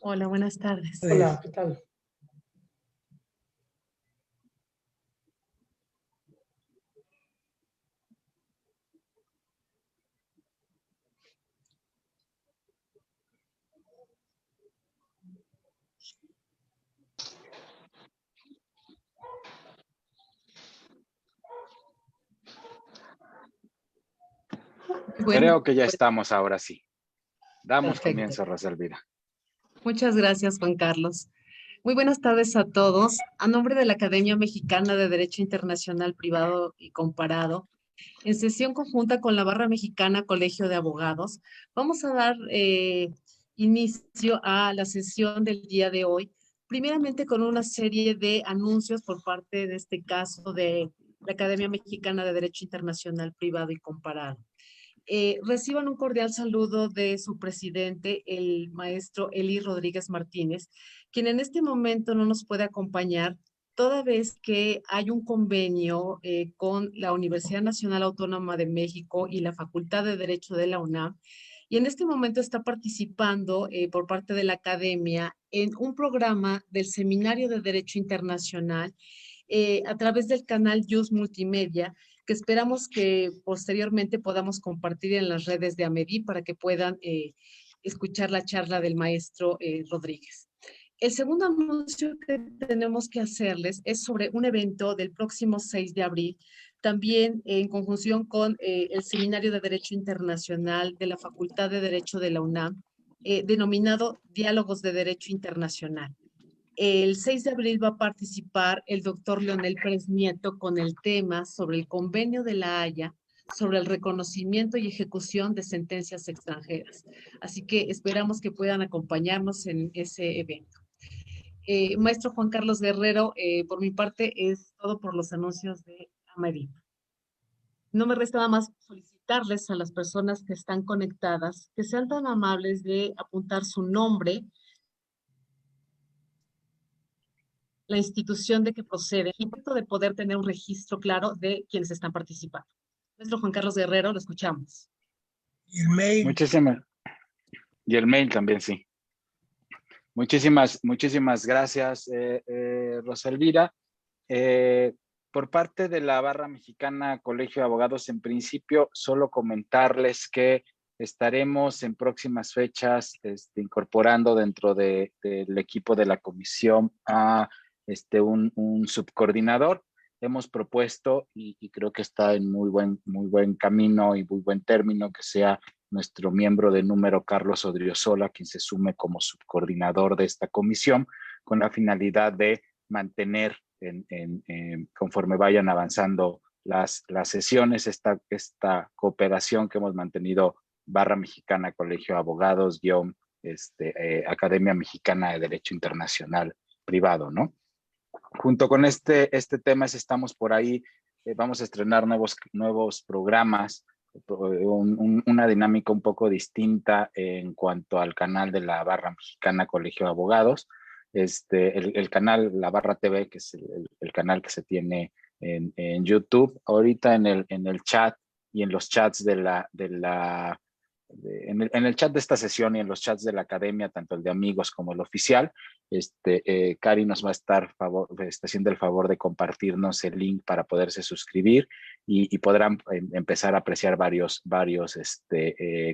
Hola, buenas tardes. Hola, ¿qué tal? Bueno, Creo que ya pues estamos ahora sí. Damos perfecto. comienzo, Rosalvira. Muchas gracias, Juan Carlos. Muy buenas tardes a todos. A nombre de la Academia Mexicana de Derecho Internacional Privado y Comparado, en sesión conjunta con la Barra Mexicana Colegio de Abogados, vamos a dar inicio a la sesión del día de hoy, primeramente con una serie de anuncios por parte de este caso de la Academia Mexicana de Derecho Internacional Privado y Comparado. Reciban un cordial saludo de su presidente, el maestro Eli Rodríguez Martínez, quien en este momento no nos puede acompañar, toda vez que hay un convenio con la Universidad Nacional Autónoma de México y la Facultad de Derecho de la UNAM, y en este momento está participando por parte de la academia en un programa del Seminario de Derecho Internacional a través del canal Yus Multimedia, que esperamos que posteriormente podamos compartir en las redes de AMEDI para que puedan escuchar la charla del maestro Rodríguez. El segundo anuncio que tenemos que hacerles es sobre un evento del próximo 6 de abril, también en conjunción con el Seminario de Derecho Internacional de la Facultad de Derecho de la UNAM, denominado Diálogos de Derecho Internacional. El 6 de abril va a participar el doctor Leonel Pérez Nieto con el tema sobre el convenio de La Haya sobre el reconocimiento y ejecución de sentencias extranjeras. Así que esperamos que puedan acompañarnos en ese evento. Maestro Juan Carlos Guerrero, por mi parte es todo por los anuncios de Amedi. No me resta nada más solicitarles a las personas que están conectadas que sean tan amables de apuntar su nombre, la institución de que procede, y de poder tener un registro claro de quienes están participando. Nuestro Juan Carlos Guerrero, lo escuchamos. Y el mail, Muchísimas, y el mail también, sí. Muchísimas gracias, Rosalvira. Por parte de la Barra Mexicana Colegio de Abogados, en principio, solo comentarles que estaremos en próximas fechas incorporando dentro del equipo de la comisión a un subcoordinador. Hemos propuesto, y creo que está en muy buen camino y muy buen término, que sea nuestro miembro de número Carlos Odriozola, quien se sume como subcoordinador de esta comisión, con la finalidad de mantener conforme vayan avanzando las sesiones, esta cooperación que hemos mantenido Barra Mexicana Colegio de Abogados, Academia Mexicana de Derecho Internacional Privado, ¿no? Junto con este tema estamos por ahí, vamos a estrenar nuevos programas, una dinámica un poco distinta en cuanto al canal de la Barra Mexicana Colegio de Abogados. El canal, la Barra TV, que es el canal que se tiene en YouTube, ahorita en el chat y en los chats en el chat de esta sesión y en los chats de la academia, tanto el de amigos como el oficial, Cari nos va a estar está haciendo el favor de compartirnos el link para poderse suscribir y podrán empezar a apreciar varios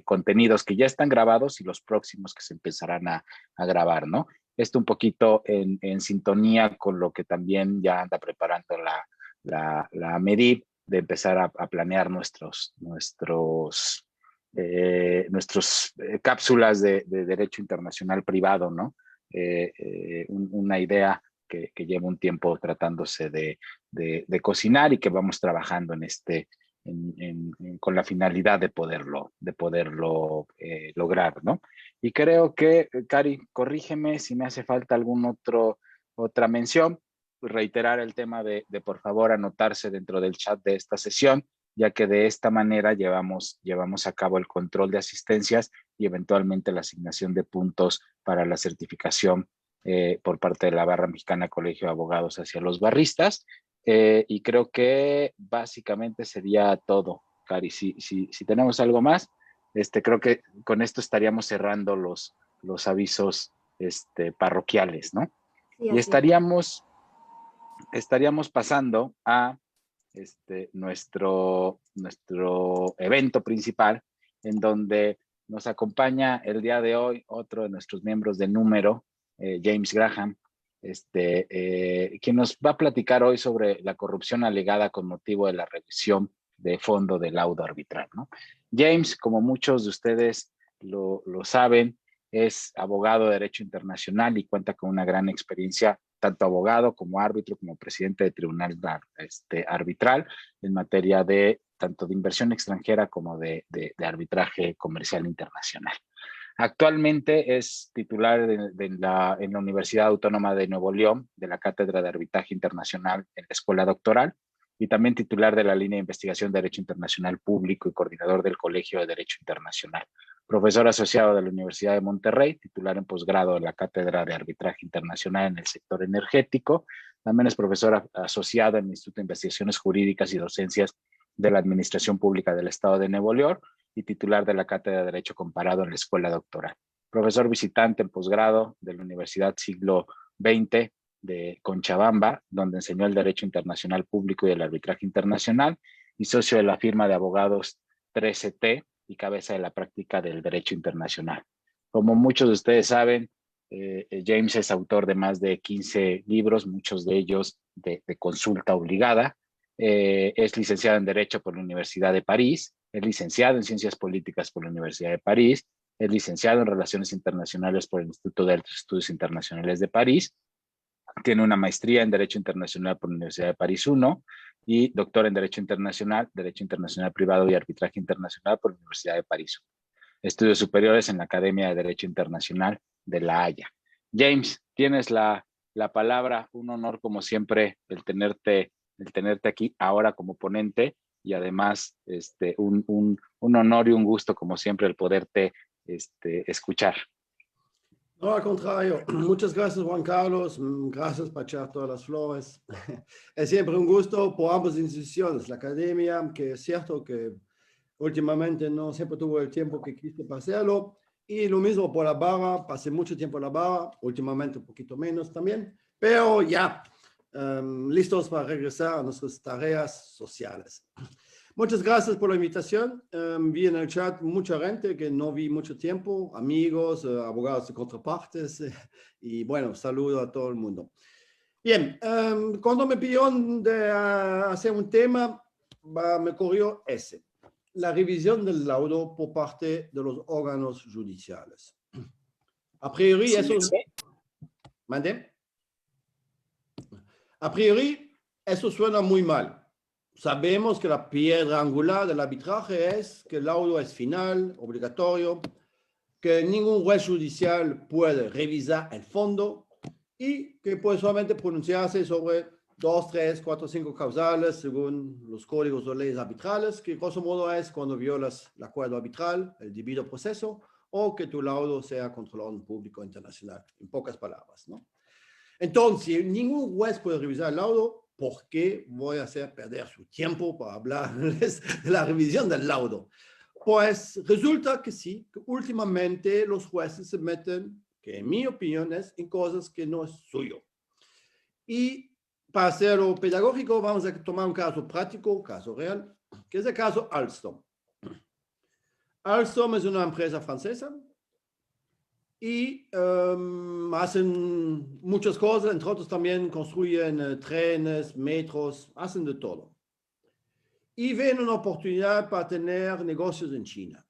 contenidos que ya están grabados y los próximos que se empezarán a grabar, ¿no? Esto un poquito en sintonía con lo que también ya anda preparando la MEDIP, de empezar a planear nuestros cápsulas de derecho internacional privado, ¿no? Una idea que lleva un tiempo tratándose de cocinar y que vamos trabajando con la finalidad de poderlo lograr, ¿no? Y creo que, Cari, corrígeme si me hace falta otra mención, reiterar el tema de por favor anotarse dentro del chat de esta sesión, ya que de esta manera llevamos a cabo el control de asistencias y eventualmente la asignación de puntos para la certificación por parte de la Barra Mexicana Colegio de Abogados hacia los barristas. Y creo que básicamente sería todo, Cari. Si tenemos algo más, creo que con esto estaríamos cerrando los avisos parroquiales, ¿no? Sí, Y estaríamos pasando a nuestro evento principal, en donde nos acompaña el día de hoy otro de nuestros miembros de número, James Graham, quien nos va a platicar hoy sobre la corrupción alegada con motivo de la revisión de fondo del laudo arbitral, ¿no? James, como muchos de ustedes lo saben, es abogado de Derecho Internacional y cuenta con una gran experiencia, tanto abogado como árbitro, como presidente de tribunal arbitral en materia de tanto de inversión extranjera como de arbitraje comercial internacional. Actualmente es titular en la Universidad Autónoma de Nuevo León, de la Cátedra de Arbitraje Internacional en la Escuela Doctoral, y también titular de la línea de investigación de Derecho Internacional Público y coordinador del Colegio de Derecho Internacional. Profesor asociado de la Universidad de Monterrey, titular en posgrado de la Cátedra de Arbitraje Internacional en el sector energético. También es profesor asociado en el Instituto de Investigaciones Jurídicas y Docencias de la Administración Pública del Estado de Nuevo León y titular de la Cátedra de Derecho Comparado en la Escuela Doctoral. Profesor visitante en posgrado de la Universidad Siglo XX de Cochabamba, donde enseñó el Derecho Internacional Público y el Arbitraje Internacional, y socio de la firma de abogados 13T y cabeza de la práctica del Derecho Internacional. Como muchos de ustedes saben, James es autor de más de 15 libros, muchos de ellos de consulta obligada. Es licenciado en Derecho por la Universidad de París, es licenciado en Ciencias Políticas por la Universidad de París, es licenciado en Relaciones Internacionales por el Instituto de Altos Estudios Internacionales de París, tiene una maestría en Derecho Internacional por la Universidad de París I y doctor en Derecho Internacional Privado y Arbitraje Internacional por la Universidad de París I. Estudios superiores en la Academia de Derecho Internacional de La Haya. James, tienes la palabra, un honor como siempre el tenerte aquí ahora como ponente y además un honor y un gusto como siempre el poderte escuchar. No, al contrario. Muchas gracias, Juan Carlos. Gracias por echar todas las flores. Es siempre un gusto por ambas instituciones. La academia, que es cierto que últimamente no siempre tuvo el tiempo que quise para hacerlo. Y lo mismo por la barra. Pasé mucho tiempo en la barra, últimamente un poquito menos también. Pero ya, listos para regresar a nuestras tareas sociales. Muchas gracias por la invitación. Vi en el chat mucha gente que no vi mucho tiempo, amigos, abogados de contrapartes, y bueno, saludo a todo el mundo. Bien, cuando me pidieron de hacer un tema, me ocurrió ese, la revisión del laudo por parte de los órganos judiciales. A priori, Sí, eso... sí. ¿Mande? A priori, eso suena muy mal. Sabemos que la piedra angular del arbitraje es que el laudo es final, obligatorio, que ningún juez judicial puede revisar el fondo y que puede solamente pronunciarse sobre 2, 3, 4, 5 causales según los códigos o leyes arbitrales, que grosso modo es cuando violas el acuerdo arbitral, el debido proceso, o que tu laudo sea controlado en público internacional, en pocas palabras, ¿no? Entonces, ningún juez puede revisar el laudo. ¿Por qué voy a hacer perder su tiempo para hablarles de la revisión del laudo? Pues resulta que sí, que últimamente los jueces se meten, que en mi opinión es en cosas que no es suyo. Y para hacerlo pedagógico, vamos a tomar un caso práctico, caso real, que es el caso Alstom. Alstom es una empresa francesa y hacen muchas cosas, entre otros también construyen trenes, metros, hacen de todo. Y ven una oportunidad para tener negocios en China.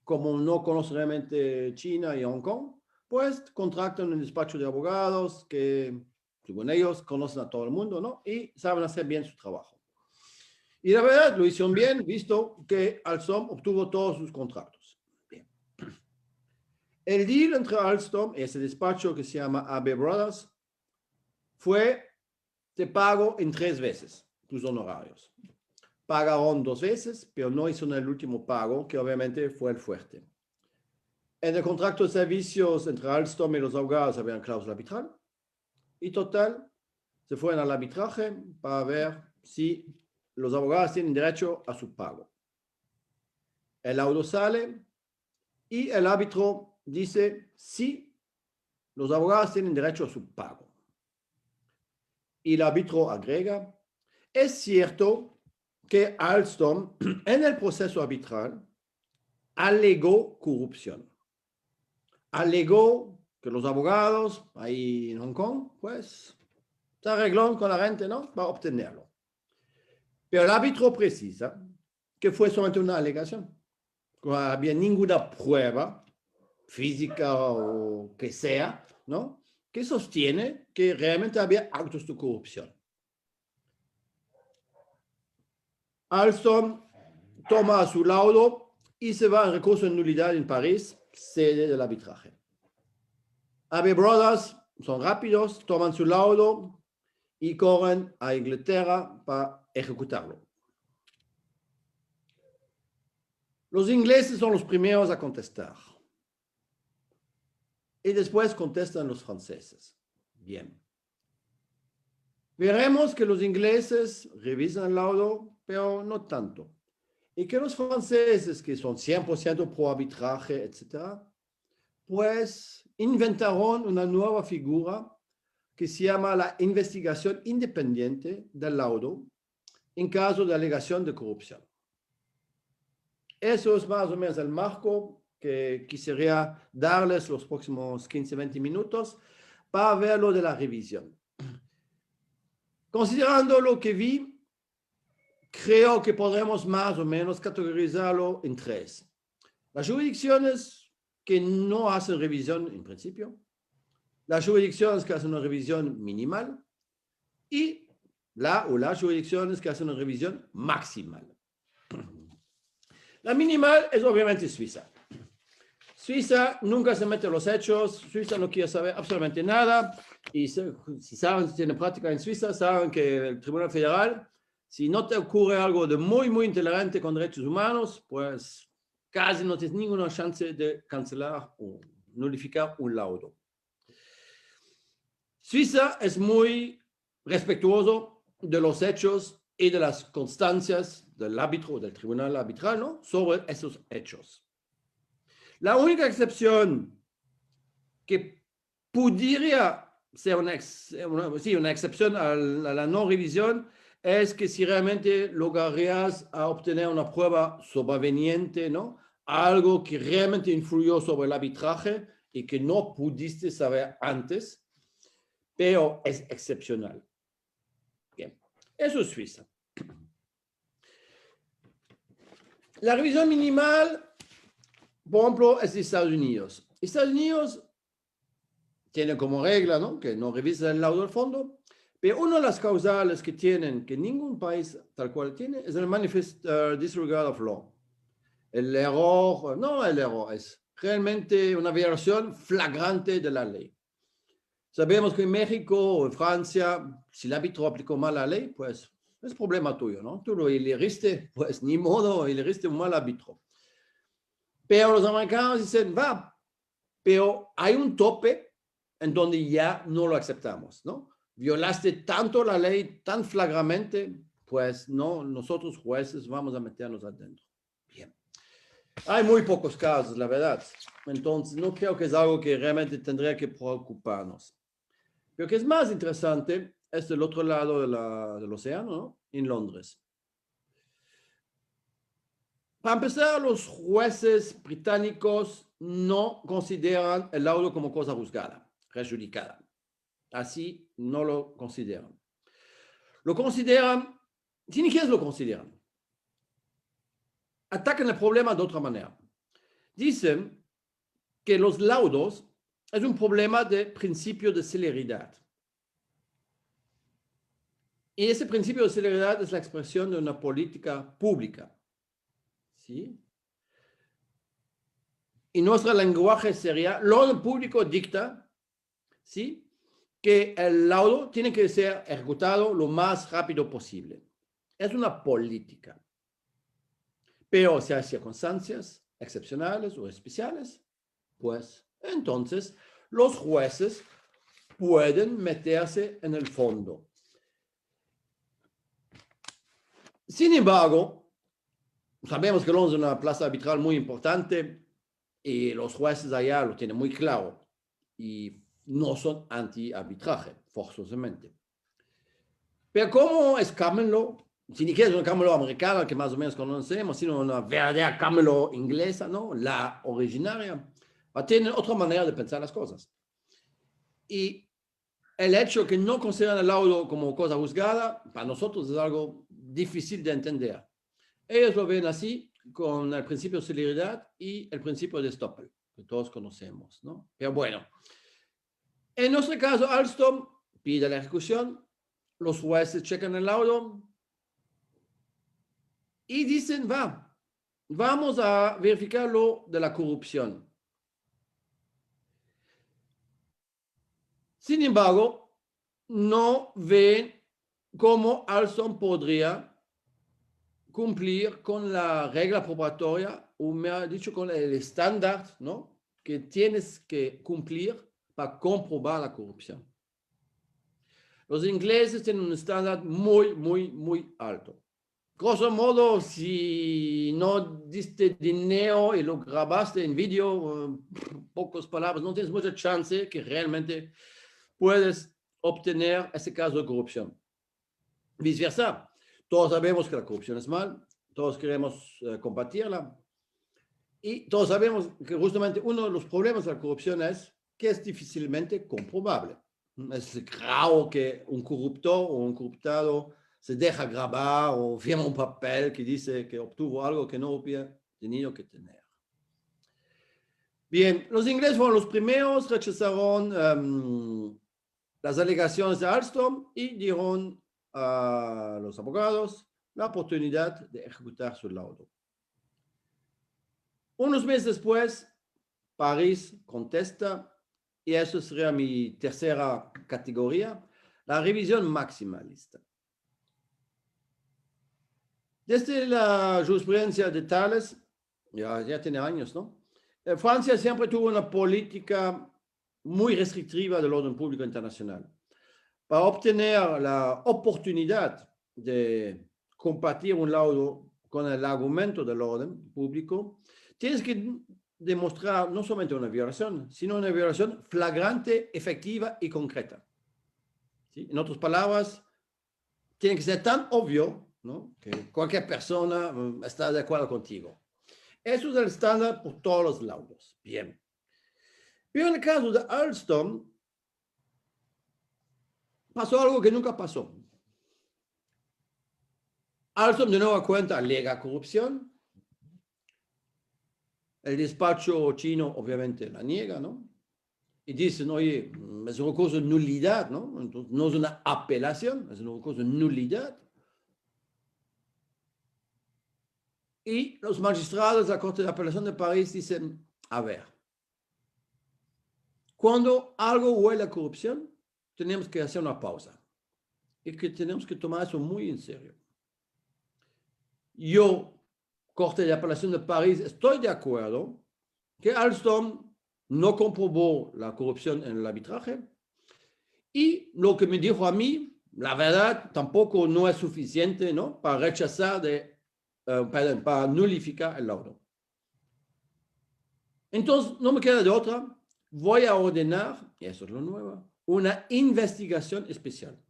Como no conocen realmente China y Hong Kong, pues contratan un despacho de abogados que, según ellos, conocen a todo el mundo, ¿no? Y saben hacer bien su trabajo. Y la verdad, lo hicieron bien, visto que Alstom obtuvo todos sus contratos. Bien. El deal entre Alstom y ese despacho que se llama AB Brothers fue: te pago en 3 veces tus honorarios. Pagaron 2 veces, pero no hizo el último pago, que obviamente fue el fuerte. En el contrato de servicios entre Alstom y los abogados había una cláusula arbitral. Y total, se fueron al arbitraje para ver si los abogados tienen derecho a su pago. El laudo sale y el árbitro dice sí, los abogados tienen derecho a su pago. Y el árbitro agrega, es cierto que Alstom en el proceso arbitral alegó corrupción. Alegó que los abogados ahí en Hong Kong, pues, se arreglaron con la gente, ¿no? Para obtenerlo. Pero el árbitro precisa que fue solamente una alegación. No había ninguna prueba física o que sea, ¿no? Que sostiene que realmente había actos de corrupción. Alstom toma su laudo y se va en recurso en nulidad en París, sede del arbitraje. AB Brothers son rápidos, toman su laudo y corren a Inglaterra para ejecutarlo. Los ingleses son los primeros a contestar. Y después contestan los franceses. Bien. Veremos que los ingleses revisan el laudo, pero no tanto. Y que los franceses, que son 100% pro arbitraje, etc., pues inventaron una nueva figura que se llama la investigación independiente del laudo en caso de alegación de corrupción. Eso es más o menos el marco que quisiera darles los próximos 15-20 minutos para ver lo de la revisión. Considerando lo que vi, creo que podremos más o menos categorizarlo en tres. Las jurisdicciones que no hacen revisión en principio, las jurisdicciones que hacen una revisión minimal y las jurisdicciones que hacen una revisión maximal. La minimal es obviamente Suiza. Suiza nunca se mete en los hechos, Suiza no quiere saber absolutamente nada, y si saben, si tienen práctica en Suiza, saben que el Tribunal Federal, si no te ocurre algo de muy, muy intolerante con derechos humanos, pues casi no tienes ninguna chance de cancelar o nulificar un laudo. Suiza es muy respetuoso de los hechos y de las constancias del árbitro, del tribunal arbitral, ¿no? Sobre esos hechos. La única excepción que pudiera ser una excepción a la no revisión es que si realmente lograrías a obtener una prueba sobreveniente, ¿no? Algo que realmente influyó sobre el arbitraje y que no pudiste saber antes, pero es excepcional. Bien, eso es Suiza. La revisión minimal, por ejemplo, es de Estados Unidos. Estados Unidos tiene como regla, ¿no?, que no revisa el laudo del fondo, pero una de las causales que tienen, que ningún país tal cual tiene, es el manifest disregard of law. El error, no el error, es realmente una violación flagrante de la ley. Sabemos que en México o en Francia, si el árbitro aplicó mal la ley, pues es problema tuyo, ¿no? Tú lo elegiste, pues ni modo, elegiste un mal árbitro. Pero los americanos dicen, va, pero hay un tope en donde ya no lo aceptamos, ¿no? Violaste tanto la ley, tan flagramente, pues no, nosotros jueces vamos a meternos adentro. Bien. Hay muy pocos casos, la verdad. Entonces, no creo que es algo que realmente tendría que preocuparnos. Lo que es más interesante es del otro lado del océano, ¿no? En Londres. Para empezar, los jueces británicos no consideran el laudo como cosa juzgada, rejudicada. Así no lo consideran. Lo consideran, ni siquiera lo consideran. Atacan el problema de otra manera. Dicen que los laudos es un problema de principio de celeridad. Y ese principio de celeridad es la expresión de una política pública. ¿Sí? Y nuestro lenguaje sería, el orden público dicta, ¿sí?, que el laudo tiene que ser ejecutado lo más rápido posible. Es una política. Pero si hay circunstancias excepcionales o especiales, pues entonces los jueces pueden meterse en el fondo. Sin embargo, sabemos que Londres es una plaza arbitral muy importante y los jueces allá lo tienen muy claro. Y no son anti-arbitraje, forzosamente. Pero ¿cómo es Common Law? Si ni siquiera es una Common Law americana que más o menos conocemos, sino una verdadera Common Law inglesa, ¿no? La originaria, va a tener otra manera de pensar las cosas. Y el hecho que no consideran el laudo como cosa juzgada, para nosotros es algo difícil de entender. Ellos lo ven así, con el principio de celeridad y el principio de Stoppel, que todos conocemos, ¿no? Pero bueno, en nuestro caso, Alstom pide la ejecución, los jueces checan el laudo y dicen, vamos a verificar lo de la corrupción. Sin embargo, no ven cómo Alstom podría cumplir con la regla probatoria, o me ha dicho con el estándar, ¿no? Que tienes que cumplir para comprobar la corrupción. Los ingleses tienen un estándar muy alto. Grosso modo, si no diste dinero y lo grabaste en vídeo, pocas palabras, no tienes mucha chance que realmente puedes obtener ese caso de corrupción. Viceversa, todos sabemos que la corrupción es mal, todos queremos combatirla y todos sabemos que justamente uno de los problemas de la corrupción es que es difícilmente comprobable. Es raro que un corruptor o un corruptado se deja grabar o firma un papel que dice que obtuvo algo que no hubiera tenido que tener. Bien, los ingleses fueron los primeros, rechazaron las alegaciones de Alstom y dieron a los abogados la oportunidad de ejecutar su laudo. Unos meses después, París contesta, y eso sería mi tercera categoría, la revisión maximalista. Desde la jurisprudencia de Tales, ya tiene años, ¿no? Francia siempre tuvo una política muy restrictiva del orden público internacional. Para obtener la oportunidad de compartir un laudo con el argumento del orden público, tienes que demostrar no solamente una violación, sino una violación flagrante, efectiva y concreta. ¿Sí? En otras palabras, tiene que ser tan obvio, ¿no?, que cualquier persona está de acuerdo contigo. Eso es el estándar por todos los laudos. Bien. Pero en el caso de Alstom, pasó algo que nunca pasó. Alstom de nueva cuenta alega corrupción. El despacho chino obviamente la niega, ¿no? Y dicen, oye, es un recurso de nulidad, ¿no? Entonces, no es una apelación, es un recurso de nulidad. Y los magistrados de la Corte de Apelación de París dicen, a ver, cuando algo huele a corrupción, tenemos que hacer una pausa. Y que tenemos que tomar eso muy en serio. Yo, Corte de Apelación de París, estoy de acuerdo que Alstom no comprobó la corrupción en el arbitraje y lo que me dijo a mí, la verdad, tampoco no es suficiente, ¿no?, para rechazar, para nulificar el laudo. Entonces, no me queda de otra, voy a ordenar, y eso es lo nuevo, una investigación especial.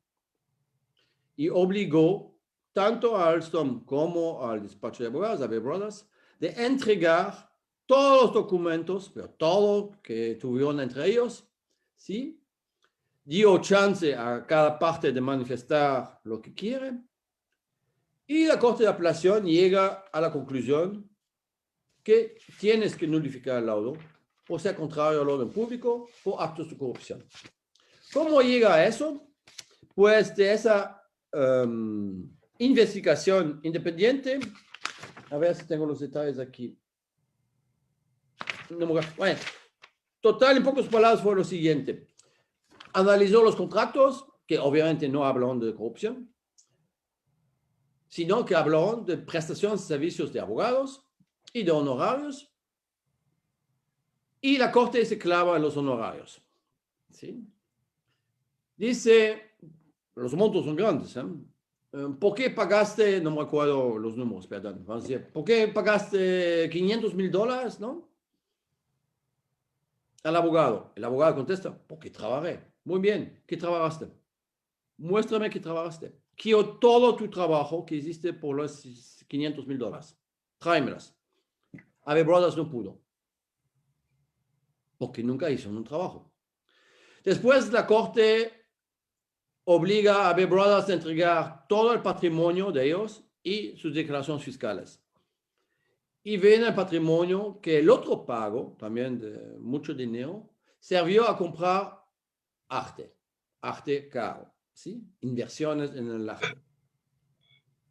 Y obligó tanto a Alstom como al despacho de abogados, a B. Brothers, de entregar todos los documentos, pero todo que tuvieron entre ellos, ¿sí? Dio chance a cada parte de manifestar lo que quiere. Y la Corte de Apelación llega a la conclusión que tienes que nulificar el laudo por ser contrario al orden público por actos de corrupción. ¿Cómo llega a eso? Pues de esa investigación independiente, a ver si tengo los detalles aquí. Bueno, total, en pocas palabras, fue lo siguiente. Analizó los contratos, que obviamente no hablaron de corrupción, sino que hablaron de prestaciones de servicios de abogados y de honorarios, y la Corte se clava en los honorarios. ¿Sí? Dice, los montos son grandes, ¿eh? ¿Por qué pagaste, no me acuerdo los números, perdón, vamos a decir, ¿por qué pagaste $500,000, no? al abogado. El abogado contesta, porque trabajé. Muy bien, ¿qué trabajaste? Muéstrame que trabajaste. Quiero todo tu trabajo que hiciste por los $500,000. Tráemelas. AB Brothers no pudo, porque nunca hizo un trabajo. Después la corte obliga a AB Brothers a entregar todo el patrimonio de ellos y sus declaraciones fiscales. Y ven el patrimonio que el otro pago, también de mucho dinero, sirvió a comprar arte caro, ¿sí? Inversiones en el arte.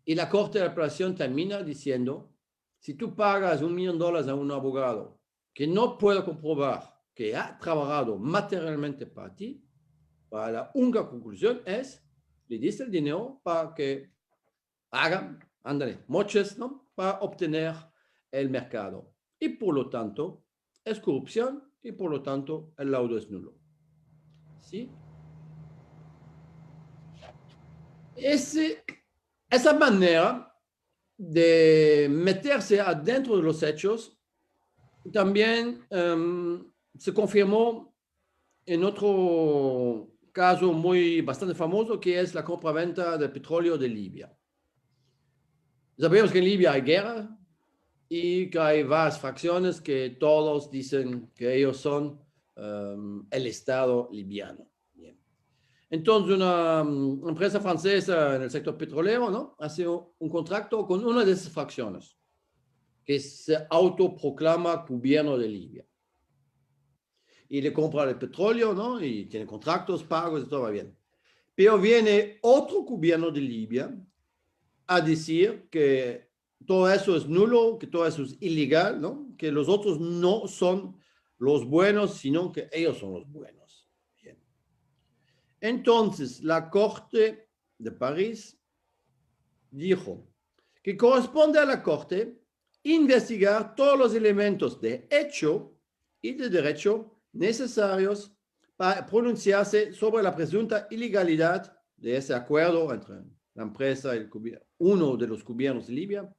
Y la Corte de Apelación termina diciendo, si tú pagas $1 millón a un abogado que no puede comprobar que ha trabajado materialmente para ti, para la única conclusión es, le diste el dinero para que hagan, ándale, moches, ¿no? Para obtener el mercado. Y por lo tanto, es corrupción y por lo tanto, el laudo es nulo. ¿Sí? Esa manera de meterse adentro de los hechos también se confirmó en otro caso bastante famoso, que es la compraventa del petróleo de Libia. Sabemos que en Libia hay guerra y que hay varias facciones que todos dicen que ellos son el Estado libiano. Bien. Entonces, una empresa francesa en el sector petrolero, ¿no?, hace un contrato con una de esas facciones que se autoproclama gobierno de Libia. Y le compra el petróleo, ¿no? Y tiene contratos pagos y todo va bien. Pero viene otro gobierno de Libia a decir que todo eso es nulo, que todo eso es ilegal, ¿no? Que los otros no son los buenos, sino que ellos son los buenos. Bien. Entonces, la Corte de París dijo que corresponde a la Corte investigar todos los elementos de hecho y de derecho necesarios para pronunciarse sobre la presunta ilegalidad de ese acuerdo entre la empresa y uno de los gobiernos de Libia,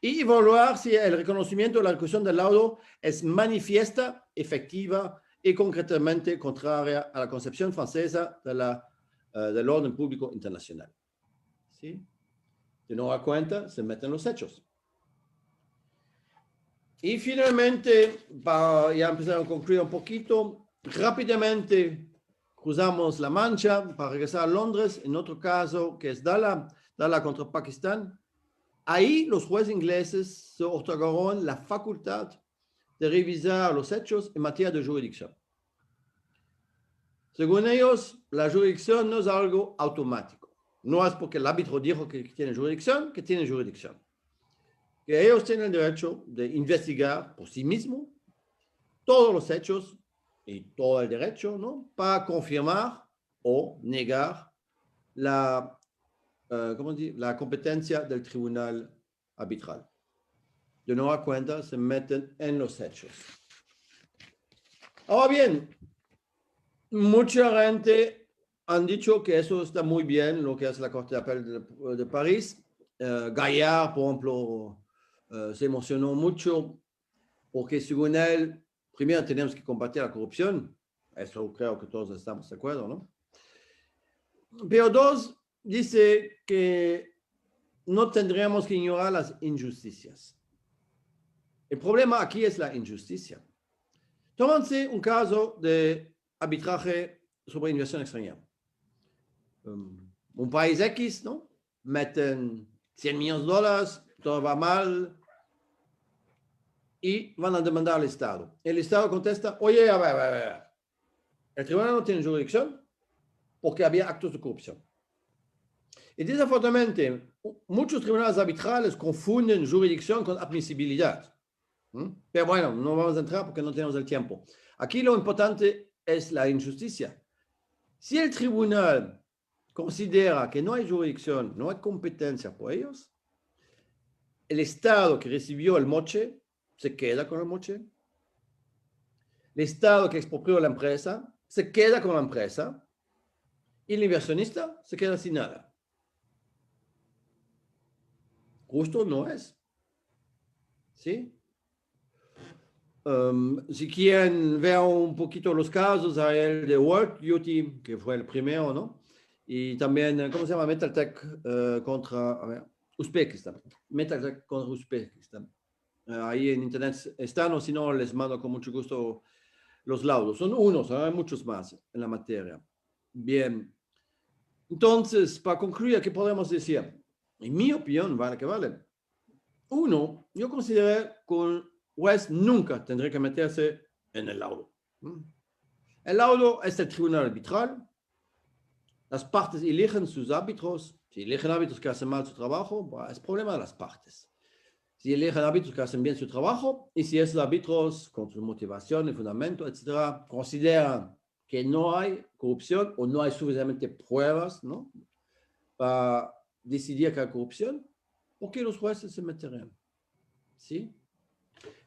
y evaluar si el reconocimiento de la ejecución del laudo es manifiesta, efectiva y concretamente contraria a la concepción francesa del orden público internacional. ¿Sí? De nueva cuenta, se meten los hechos. Y finalmente, para ya empezar a concluir un poquito, rápidamente cruzamos la Mancha para regresar a Londres, en otro caso que es Dalla contra Pakistán. Ahí los jueces ingleses se otorgaron la facultad de revisar los hechos en materia de jurisdicción. Según ellos, la jurisdicción no es algo automático. No es porque el árbitro dijo que tiene jurisdicción, que tiene jurisdicción. Que ellos tienen el derecho de investigar por sí mismos todos los hechos y todo el derecho, ¿no?, para confirmar o negar la competencia del tribunal arbitral. De nueva cuenta, se meten en los hechos. Ahora bien, mucha gente han dicho que eso está muy bien, lo que es la Corte de Apel de París. Gaillard, por ejemplo, se emocionó mucho porque según él, primero tenemos que combatir la corrupción. Eso creo que todos estamos de acuerdo, ¿no? Pero dos, dice que no tendríamos que ignorar las injusticias. El problema aquí es la injusticia. Tómense un caso de arbitraje sobre inversión extranjera. Un país X, ¿no?, meten $100 millones, todo va mal y van a demandar al Estado. El Estado contesta, oye, a ver, el tribunal no tiene jurisdicción porque había actos de corrupción. Y desafortunadamente, muchos tribunales arbitrales confunden jurisdicción con admisibilidad. Pero bueno, no vamos a entrar porque no tenemos el tiempo. Aquí lo importante es la injusticia. Si el tribunal considera que no hay jurisdicción, no hay competencia por ellos, el Estado que recibió el moche se queda con el moche. El Estado que expropió la empresa se queda con la empresa y el inversionista se queda sin nada. Justo no es. ¿Sí? Si quieren ver un poquito los casos, hay el de World Duty, que fue el primero, ¿no? Y también, ¿cómo se llama? Metaltech contra, a ver, Uzbekistán. Metaltech contra Uzbekistán. Ahí en internet están, o si no, les mando con mucho gusto los laudos. Son unos, hay muchos más en la materia. Bien. Entonces, para concluir, ¿qué podemos decir? En mi opinión, vale que vale. Uno, yo considero que un juez nunca tendría que meterse en el laudo. El laudo es el tribunal arbitral. Las partes eligen sus árbitros. Si eligen árbitros que hacen mal su trabajo, es problema de las partes. Si eligen árbitros que hacen bien su trabajo, y si esos árbitros, con su motivación, el fundamento, etc., consideran que no hay corrupción o no hay suficientemente pruebas, ¿no?, para decidir que hay corrupción, ¿por qué los jueces se meterían? ¿Sí?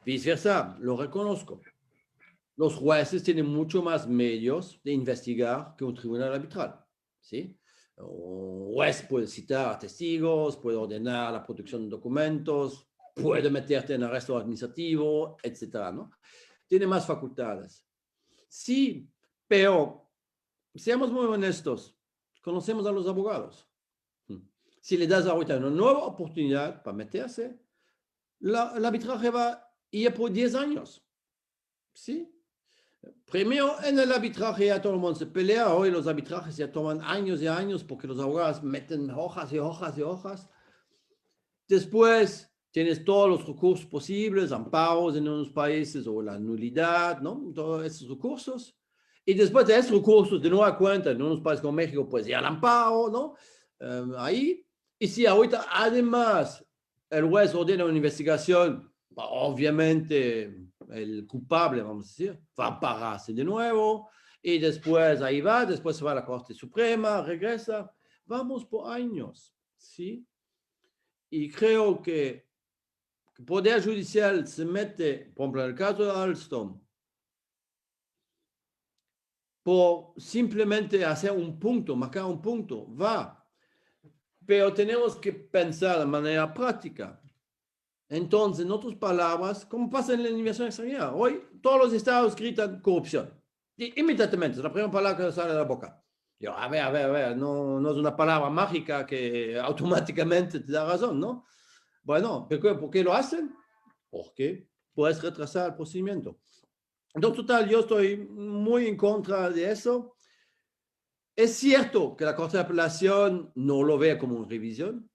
Viceversa, lo reconozco. Los jueces tienen mucho más medios de investigar que un tribunal arbitral. ¿Sí? Un juez puede citar a testigos, puede ordenar la producción de documentos, puede meterte en arresto administrativo, etcétera, ¿no? Tiene más facultades. Sí, pero seamos muy honestos, conocemos a los abogados. Si le das ahorita una nueva oportunidad para meterse, el arbitraje va a ir por 10 años. ¿Sí? Primero, en el arbitraje ya todo el mundo se pelea. Hoy los arbitrajes ya toman años y años porque los abogados meten hojas y hojas y hojas. Después tienes todos los recursos posibles, amparos en unos países o la nulidad, ¿no? Todos esos recursos. Y después de esos recursos, de nueva cuenta, en unos países como México, pues ya el amparo, ¿no? Ahí. Y si ahorita además el juez ordena una investigación, obviamente el culpable, vamos a decir, va a pararse de nuevo y después ahí va, después se va a la Corte Suprema, regresa. Vamos por años, ¿sí? Y creo que el Poder Judicial se mete, por ejemplo, en el caso de Alstom, por simplemente hacer un punto, marcar un punto, va. Pero tenemos que pensar de manera práctica. Entonces, en otras palabras, como pasa en la inversión extranjera, hoy todos los estados gritan corrupción. Y inmediatamente, es la primera palabra que sale de la boca. Yo, a ver, no es una palabra mágica que automáticamente te da razón, ¿no? Bueno, ¿por qué lo hacen? Porque puedes retrasar el procedimiento. Entonces, total, yo estoy muy en contra de eso. Es cierto que la Corte de Apelación no lo ve como una revisión.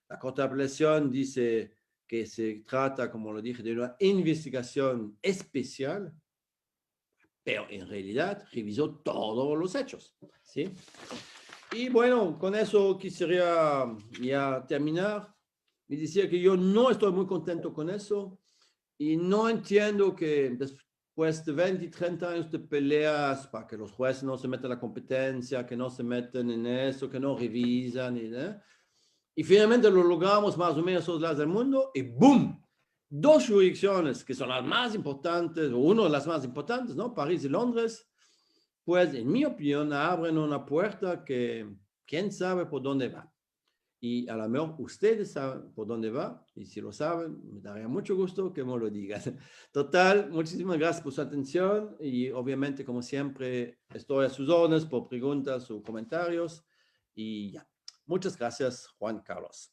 La Corte de Apelación dice que se trata, como lo dije, de una investigación especial, pero en realidad revisó todos los hechos, ¿sí? Y bueno, con eso quisiera ya terminar y decir que yo no estoy muy contento con eso y no entiendo que después de 20 y 30 años de peleas para que los jueces no se metan en la competencia, que no se meten en eso, que no revisan, y finalmente lo logramos más o menos en todos lados del mundo y ¡boom! Dos jurisdicciones que son las más importantes, o una de las más importantes, ¿no? París y Londres, pues en mi opinión abren una puerta que quién sabe por dónde va. Y a lo mejor ustedes saben por dónde va, y si lo saben, me daría mucho gusto que me lo digan. Total, muchísimas gracias por su atención y obviamente, como siempre, estoy a sus órdenes por preguntas o comentarios y ya. Muchas gracias, Juan Carlos.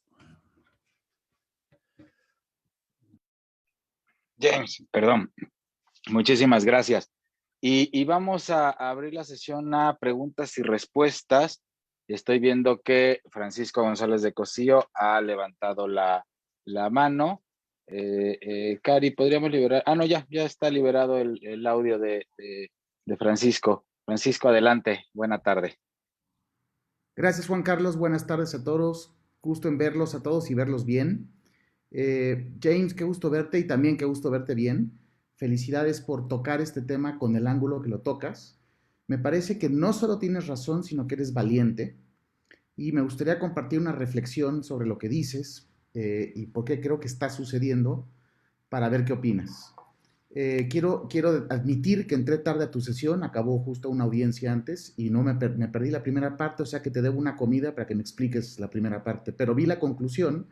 James, perdón. Muchísimas gracias. Y vamos a abrir la sesión a preguntas y respuestas. Estoy viendo que Francisco González de Cosío ha levantado la mano. Cari, ¿podríamos liberar? Ah, no, ya está liberado el audio de Francisco. Francisco, adelante. Buena tarde. Gracias, Juan Carlos. Buenas tardes a todos. Gusto en verlos a todos y verlos bien. James, qué gusto verte y también qué gusto verte bien. Felicidades por tocar este tema con el ángulo que lo tocas. Me parece que no solo tienes razón, sino que eres valiente. Y me gustaría compartir una reflexión sobre lo que dices y por qué creo que está sucediendo para ver qué opinas. Quiero admitir que entré tarde a tu sesión, acabó justo una audiencia antes y no me perdí la primera parte, o sea que te debo una comida para que me expliques la primera parte, pero vi la conclusión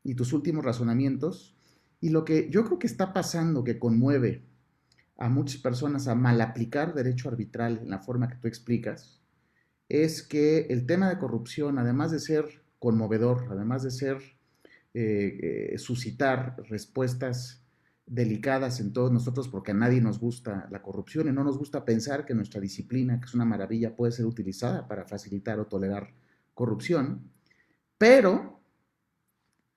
y tus últimos razonamientos y lo que yo creo que está pasando, que conmueve a muchas personas a mal aplicar derecho arbitral en la forma que tú explicas, es que el tema de corrupción, además de ser conmovedor, además de ser suscitar respuestas delicadas en todos nosotros, porque a nadie nos gusta la corrupción y no nos gusta pensar que nuestra disciplina, que es una maravilla, puede ser utilizada para facilitar o tolerar corrupción. Pero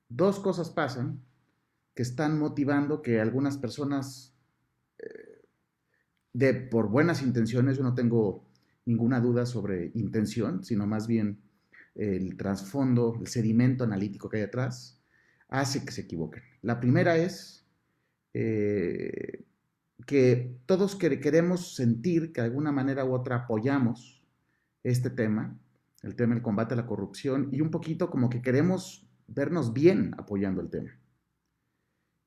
dos cosas pasan que están motivando que algunas personas, por buenas intenciones, yo no tengo ninguna duda sobre intención, sino más bien el trasfondo, el sedimento analítico que hay atrás, hace que se equivoquen. La primera es que todos queremos sentir que de alguna manera u otra apoyamos este tema, el tema del combate a la corrupción, y un poquito como que queremos vernos bien apoyando el tema.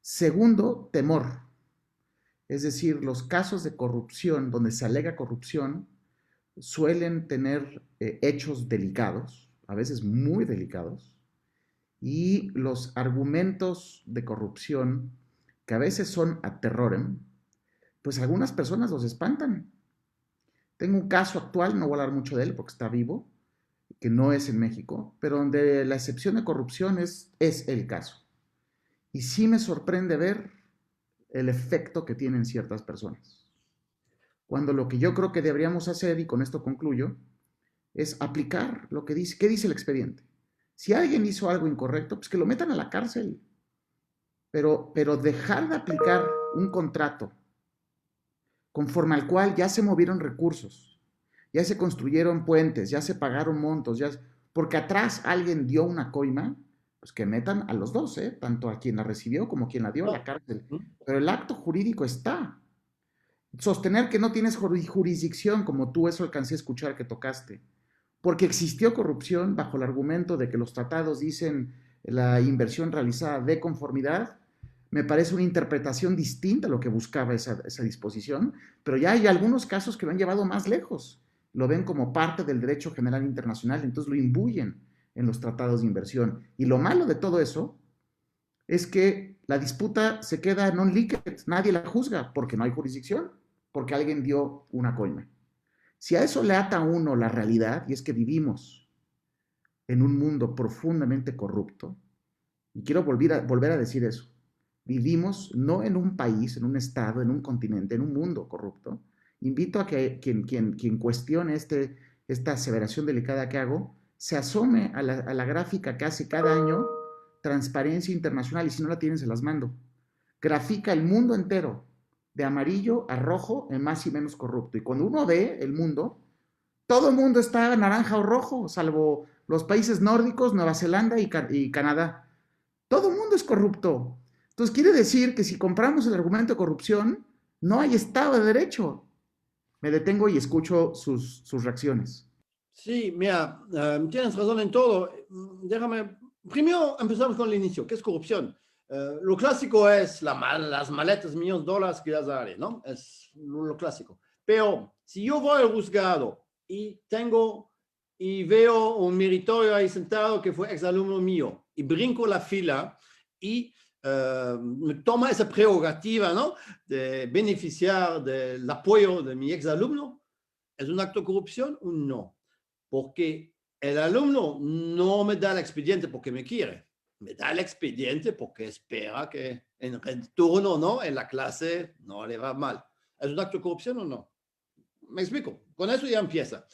Segundo, temor. Es decir, los casos de corrupción, donde se alega corrupción, suelen tener hechos delicados, a veces muy delicados, y los argumentos de corrupción, que a veces son ad terrorem, pues algunas personas los espantan. Tengo un caso actual, no voy a hablar mucho de él porque está vivo, que no es en México, pero donde la excepción de corrupción es el caso. Y sí me sorprende ver el efecto que tienen ciertas personas. Cuando lo que yo creo que deberíamos hacer, y con esto concluyo, es aplicar lo que dice. ¿Qué dice el expediente? Si alguien hizo algo incorrecto, pues que lo metan a la cárcel. Pero dejar de aplicar un contrato conforme al cual ya se movieron recursos, ya se construyeron puentes, ya se pagaron montos, porque atrás alguien dio una coima, pues que metan a los dos, tanto a quien la recibió como a quien la dio a la cárcel. Pero el acto jurídico está. Sostener que no tienes jurisdicción, como tú eso alcancé a escuchar que tocaste, porque existió corrupción bajo el argumento de que los tratados dicen la inversión realizada de conformidad, me parece una interpretación distinta a lo que buscaba esa disposición, pero ya hay algunos casos que lo han llevado más lejos, lo ven como parte del derecho general internacional, entonces lo imbuyen en los tratados de inversión. Y lo malo de todo eso es que la disputa se queda non licet, nadie la juzga porque no hay jurisdicción, porque alguien dio una coima. Si a eso le ata a uno la realidad, y es que vivimos en un mundo profundamente corrupto, y quiero volver a decir eso, vivimos no en un país, en un estado, en un continente, en un mundo corrupto. Invito a que quien cuestione esta aseveración delicada que hago, se asome a la gráfica que hace cada año Transparencia Internacional, y si no la tienen se las mando. Grafica el mundo entero, de amarillo a rojo, en más y menos corrupto. Y cuando uno ve el mundo, todo el mundo está naranja o rojo, salvo los países nórdicos, Nueva Zelanda y Canadá. Todo el mundo es corrupto. Entonces quiere decir que si compramos el argumento de corrupción, no hay Estado de Derecho. Me detengo y escucho sus reacciones. Sí, mira, tienes razón en todo. Déjame, primero empezamos con el inicio. ¿Qué es corrupción? Lo clásico es las maletas, millones de dólares que ya daré, ¿no? Es lo clásico. Pero si yo voy al juzgado y veo un meritorio ahí sentado que fue exalumno mío y brinco la fila y me toma esa prerrogativa, ¿no? De beneficiar del apoyo de mi exalumno, ¿es un acto de corrupción o no? Porque el alumno no me da el expediente porque me quiere, me da el expediente porque espera que en retorno, ¿no? En la clase no le va mal. ¿Es un acto de corrupción o no? Me explico, con eso ya empieza.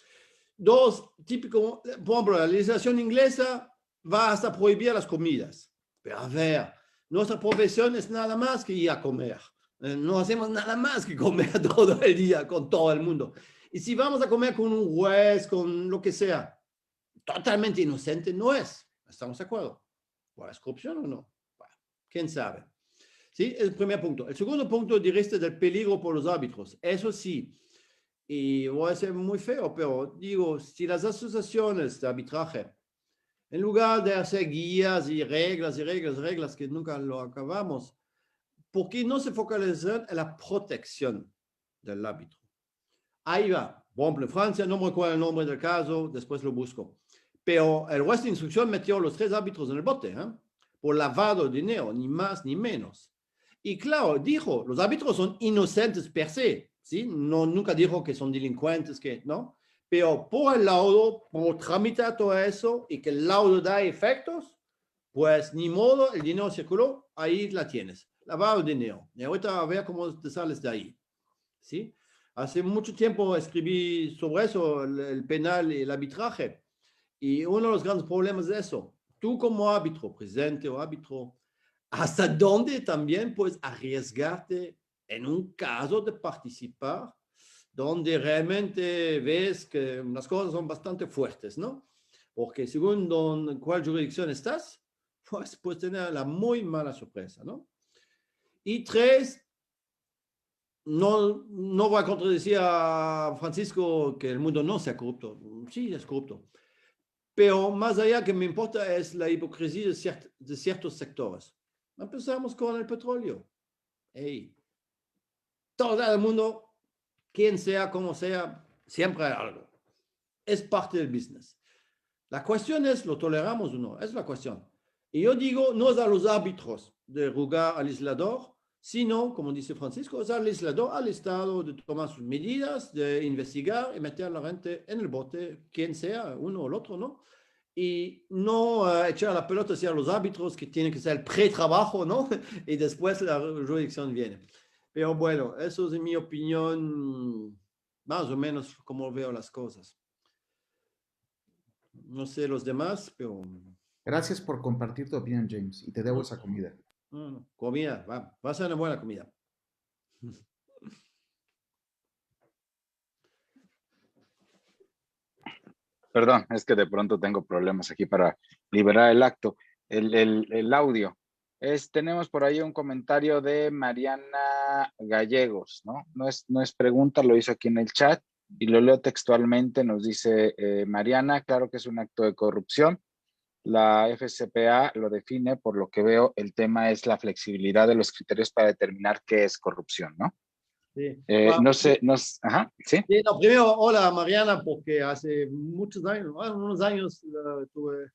Dos, típico, por ejemplo, la legislación inglesa va hasta prohibir las comidas. Pero a ver, nuestra profesión es nada más que ir a comer. No hacemos nada más que comer todo el día con todo el mundo. Y si vamos a comer con un juez, con lo que sea, totalmente inocente no es. ¿Estamos de acuerdo? ¿Es corrupción o no? Bueno, ¿quién sabe? ¿Sí? El primer punto. El segundo punto dijiste del peligro por los árbitros. Eso sí, y voy a ser muy feo, pero digo, si las asociaciones de arbitraje, en lugar de hacer guías y reglas que nunca lo acabamos, ¿por qué no se focalizan en la protección del árbitro? Ahí va. Por ejemplo, en Francia, no me recuerdo el nombre del caso, después lo busco. Pero el juez de instrucción metió a los 3 árbitros en el bote, por lavado de dinero, ni más ni menos. Y claro, dijo, los árbitros son inocentes per se, ¿sí? No, nunca dijo que son delincuentes, que, ¿no? Pero por el laudo, por tramitar todo eso y que el laudo da efectos, pues ni modo, el dinero circuló, ahí la tienes, lavado de dinero. Y ahorita a ver cómo te sales de ahí, ¿sí? Hace mucho tiempo escribí sobre eso, el penal y el arbitraje. Y uno de los grandes problemas es eso. Tú como árbitro, presidente o árbitro, ¿hasta dónde también puedes arriesgarte en un caso de participar donde realmente ves que las cosas son bastante fuertes, ¿no? Porque según en cuál jurisdicción estás, pues puedes tener la muy mala sorpresa, ¿no? Y tres, no voy a contradecir a Francisco que el mundo no sea corrupto. Sí, es corrupto. Pero más allá que me importa es la hipocresía de ciertos sectores. Empezamos con el petróleo. Hey, todo el mundo, quien sea, como sea, siempre hay algo. Es parte del business. La cuestión es, ¿lo toleramos o no? Es la cuestión. Y yo digo, no es a los árbitros de juzgar al legislador, sino, como dice Francisco, es al legislador, al Estado, de tomar sus medidas, de investigar y meter a la gente en el bote, quien sea, uno o el otro, ¿no? Y no echar la pelota hacia los árbitros, que tienen que ser el pre-trabajo, ¿no? Y después la jurisdicción viene. Pero bueno, eso es en mi opinión, más o menos como veo las cosas. No sé los demás, pero... Gracias por compartir tu opinión, James, y te debo esa comida. Comida, va a ser una buena comida. Perdón, es que de pronto tengo problemas aquí para liberar el acto, el audio. Tenemos por ahí un comentario de Mariana Gallegos, ¿no? No es pregunta, lo hizo aquí en el chat y lo leo textualmente. Nos dice Mariana, claro que es un acto de corrupción. La FCPA lo define, por lo que veo, el tema es la flexibilidad de los criterios para determinar qué es corrupción, ¿no? Sí. No sé, ajá, ¿sí? Sí, no, primero, hola Mariana, porque hace muchos años, unos años tuve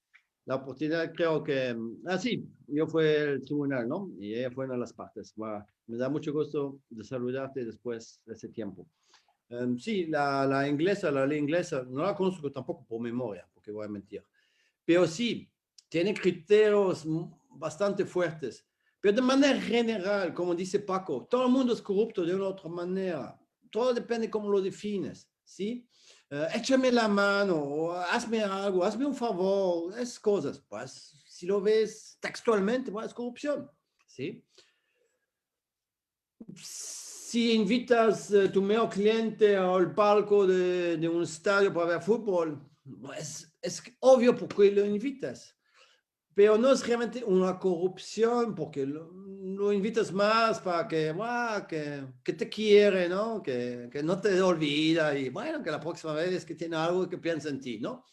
la oportunidad, creo que, sí, yo fui el tribunal, ¿no? Y ella fue una de las partes. Me da mucho gusto de saludarte después de ese tiempo. Sí, la inglesa, la ley inglesa, no la conozco tampoco por memoria, porque voy a mentir. Pero sí, tiene criterios bastante fuertes. Pero de manera general, como dice Paco, todo el mundo es corrupto de una u otra manera. Todo depende cómo lo defines, ¿sí? Échame la mano, o hazme algo, hazme un favor, es cosas. Pues, si lo ves textualmente, pues es corrupción, ¿sí? Si invitas a tu mejor cliente al palco de un estadio para ver fútbol, pues es obvio por qué lo invitas. Pero no es realmente una corrupción porque lo invitas más para que te quiere, ¿no? Que no te olvida y bueno, que la próxima vez que tiene algo que piensa en ti, ¿no?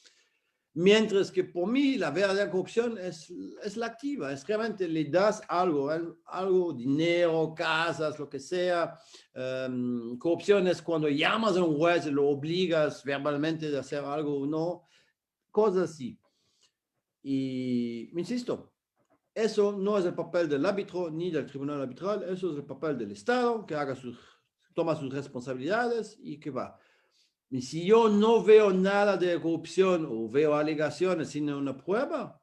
Mientras que por mí la verdadera corrupción es la activa, es realmente le das algo, dinero, casas, lo que sea. Corrupción es cuando llamas a un juez y lo obligas verbalmente de hacer algo o no, cosas así. Y insisto, eso no es el papel del árbitro ni del tribunal arbitral, eso es el papel del Estado, que toma sus responsabilidades y que va. Y si yo no veo nada de corrupción o veo alegaciones sin una prueba,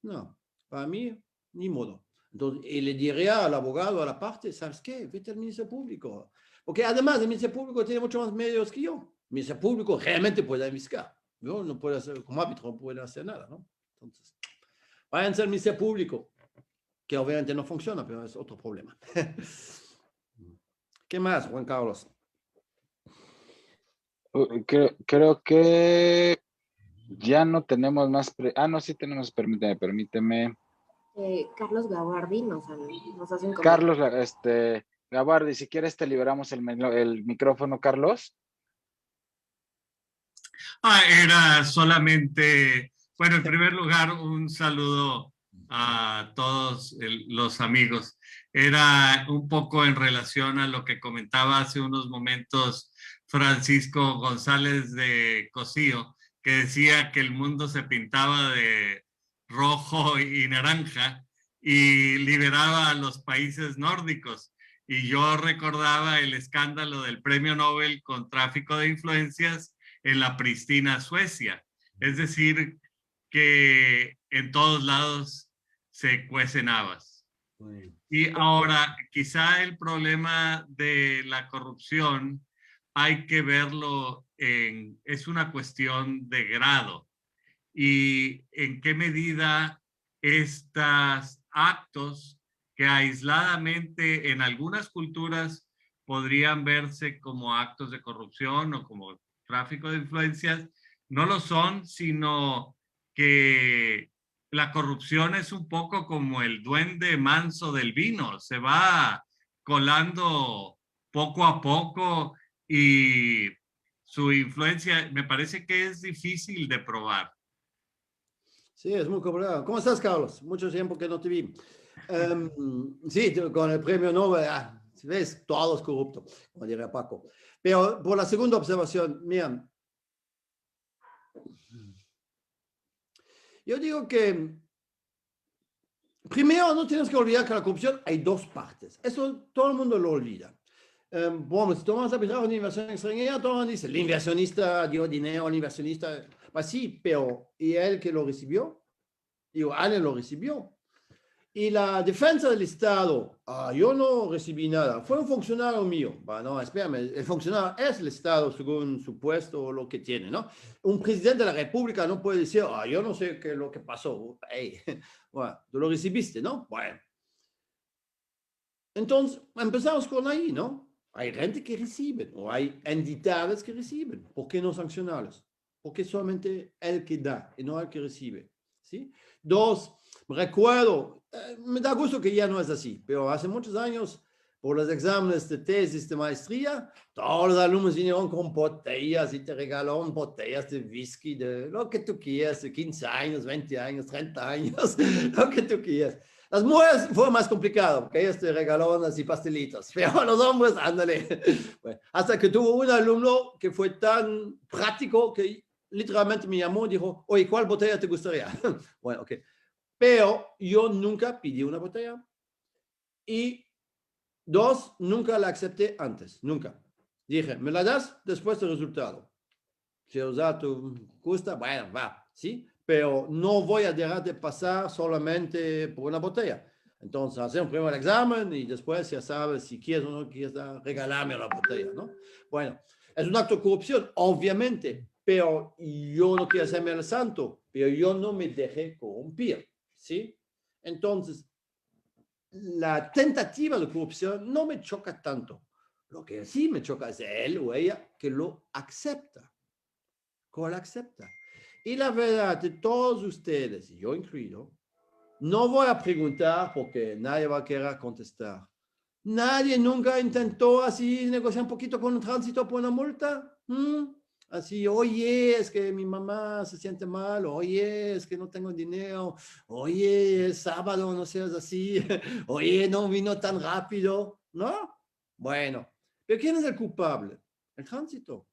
no, para mí, ni modo. Entonces, y le diría al abogado, a la parte, ¿sabes qué? Vete al Ministerio Público. Porque además el Ministerio Público tiene mucho más medios que yo. El Ministerio Público realmente puede investigar. Yo no puedo hacer, como árbitro, no puedo hacer nada, ¿no? Entonces, váyanse al Ministerio Público, que obviamente no funciona, pero es otro problema. ¿Qué más, Juan Carlos? Creo que ya no tenemos más. No, sí tenemos, permíteme. Carlos Gabardi nos hace un comentario. Carlos, Gabardi, si quieres te liberamos el micrófono, Carlos. Era solamente, bueno, en primer lugar, un saludo a todos los amigos. Era un poco en relación a lo que comentaba hace unos momentos Francisco González de Cosío, que decía que el mundo se pintaba de rojo y naranja y liberaba a los países nórdicos. Y yo recordaba el escándalo del premio Nobel con tráfico de influencias en la pristina Suecia. Es decir, que en todos lados se cuecen habas. Y ahora, quizá el problema de la corrupción hay que verlo es una cuestión de grado y en qué medida estos actos que aisladamente en algunas culturas podrían verse como actos de corrupción o como tráfico de influencias, no lo son, sino que la corrupción es un poco como el duende manso del vino, se va colando poco a poco y su influencia me parece que es difícil de probar. Sí, es muy complicado. ¿Cómo estás, Carlos? Mucho tiempo que no te vi. Sí, con el premio Nobel, ves, todo es corrupto, como diría Paco. Pero por la segunda observación, mira, yo digo que primero no tienes que olvidar que la corrupción hay dos partes. Eso todo el mundo lo olvida. Bueno, si tomas arbitrar una inversión extranjera, todo el mundo dice, el inversionista dio dinero al inversionista. Pues sí, pero ¿y él que lo recibió? Digo, alguien lo recibió. Y la defensa del Estado, yo no recibí nada, fue un funcionario mío. No, espérame, el funcionario es el Estado según su puesto o lo que tiene, ¿no? Un presidente de la República no puede decir, yo no sé qué es lo que pasó. Hey, bueno, tú lo recibiste, ¿no? Bueno. Entonces, empezamos con ahí, ¿no? Hay gente que recibe, o hay entidades que reciben. ¿Por qué no sancionarlas? Porque solamente el que da y no el que recibe, ¿sí? Dos, recuerdo, me da gusto que ya no es así, pero hace muchos años, por los exámenes de tesis de maestría, todos los alumnos vinieron con botellas y te regalaron botellas de whisky, de lo que tú quieras, de 15 años, 20 años, 30 años, lo que tú quieras. Las mujeres fue más complicado, porque ellos te regalaron así pastelitos, pero los hombres, ándale. Bueno, hasta que tuvo un alumno que fue tan práctico que literalmente me llamó y dijo, oye, ¿cuál botella te gustaría? Bueno, ok. Pero yo nunca pedí una botella. Y dos, nunca la acepté antes, nunca. Dije, ¿me la das después del resultado? Si os da tu gusta, bueno, va, ¿sí? Pero no voy a dejar de pasar solamente por una botella. Entonces, hacemos primero el examen y después ya sabes si quieres o no quieres regalarme la botella, ¿no? Bueno, es un acto de corrupción, obviamente, pero yo no quiero hacerme el santo, pero yo no me dejé corrompir, ¿sí? Entonces, la tentativa de corrupción no me choca tanto. Lo que sí me choca es él o ella que lo acepta. ¿Cómo lo acepta? Y la verdad de todos ustedes, y yo incluido, no voy a preguntar porque nadie va a querer contestar. Nadie nunca intentó así negociar un poquito con un tránsito por una multa. Así, oye, es que mi mamá se siente mal, oye, es que no tengo dinero, oye, es sábado, no seas así, oye, no vino tan rápido, ¿no? Bueno, pero ¿quién es el culpable? El tránsito.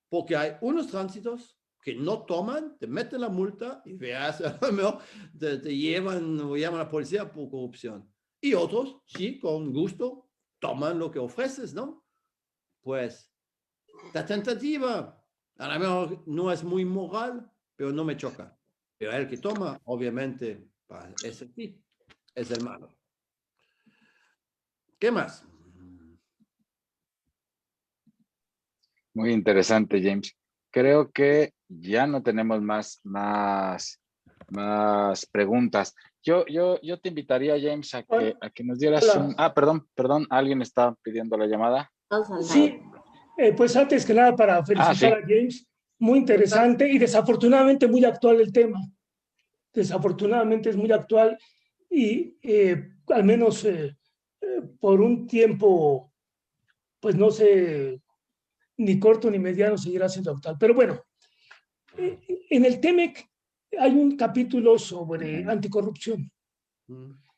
Porque hay unos tránsitos que no toman, te meten la multa y veas, te llevan o llaman a la policía por corrupción. Y otros, sí, con gusto, toman lo que ofreces, ¿no? Pues la tentativa, a lo mejor no es muy moral, pero no me choca. Pero el que toma, obviamente, es el sí, es el malo. ¿Qué más? Muy interesante, James. Creo que ya no tenemos más preguntas. Yo te invitaría, James, a que nos dieras Hola. un... perdón, alguien está pidiendo la llamada. Sí, pues antes que nada para felicitar sí. a James, muy interesante y desafortunadamente muy actual el tema. Desafortunadamente es muy actual y al menos por un tiempo, pues no sé, ni corto ni mediano seguirá siendo actual. Pero bueno, en el TEMEC hay un capítulo sobre anticorrupción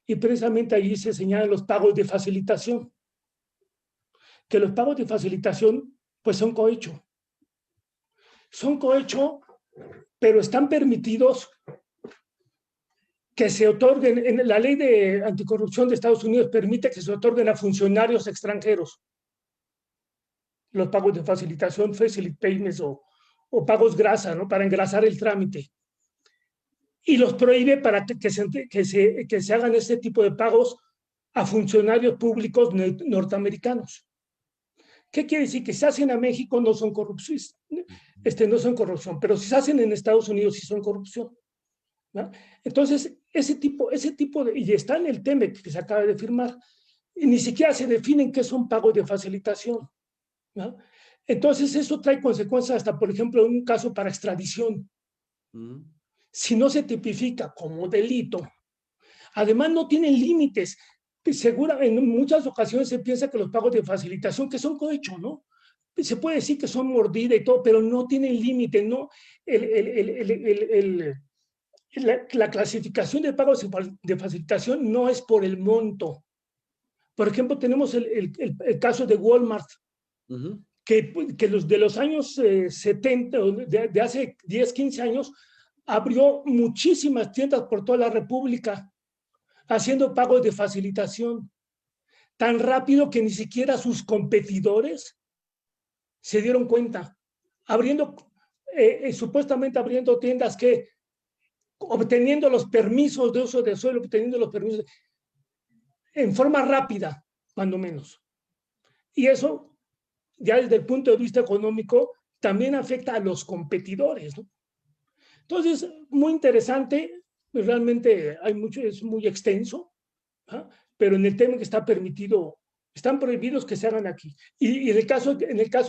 y precisamente allí se señalan los pagos de facilitación. Que los pagos de facilitación pues son cohecho. Son cohecho, pero están permitidos que se otorguen, en la ley de anticorrupción de Estados Unidos permite que se otorguen a funcionarios extranjeros los pagos de facilitación, facility payments o pagos grasa, ¿no? Para engrasar el trámite. Y los prohíbe para que se hagan este tipo de pagos a funcionarios públicos norteamericanos. ¿Qué quiere decir? Que si se hacen a México no son corrupción, no son corrupción, pero si se hacen en Estados Unidos sí son corrupción, ¿no? Entonces, ese tipo de, y está en el TEMEC que se acaba de firmar, y ni siquiera se definen qué son pagos de facilitación, ¿no? Entonces, eso trae consecuencias hasta, por ejemplo, en un caso para extradición. Si no se tipifica como delito, además no tienen límites. Segura, en muchas ocasiones se piensa que los pagos de facilitación, que son cohecho, ¿no? Se puede decir que son mordida y todo, pero no tienen límite, ¿no? La clasificación de pagos de facilitación no es por el monto. Por ejemplo, tenemos el caso de Walmart, que de los años 70, de hace 10, 15 años, abrió muchísimas tiendas por toda la República, haciendo pagos de facilitación, tan rápido que ni siquiera sus competidores se dieron cuenta, supuestamente abriendo tiendas que, obteniendo los permisos de uso de suelo, obteniendo los permisos en forma rápida, cuando menos. Y eso, ya desde el punto de vista económico, también afecta a los competidores, ¿no? Entonces, muy interesante, realmente es muy extenso, ¿ah? Pero en el tema que está permitido, están prohibidos que se hagan aquí. Y en el caso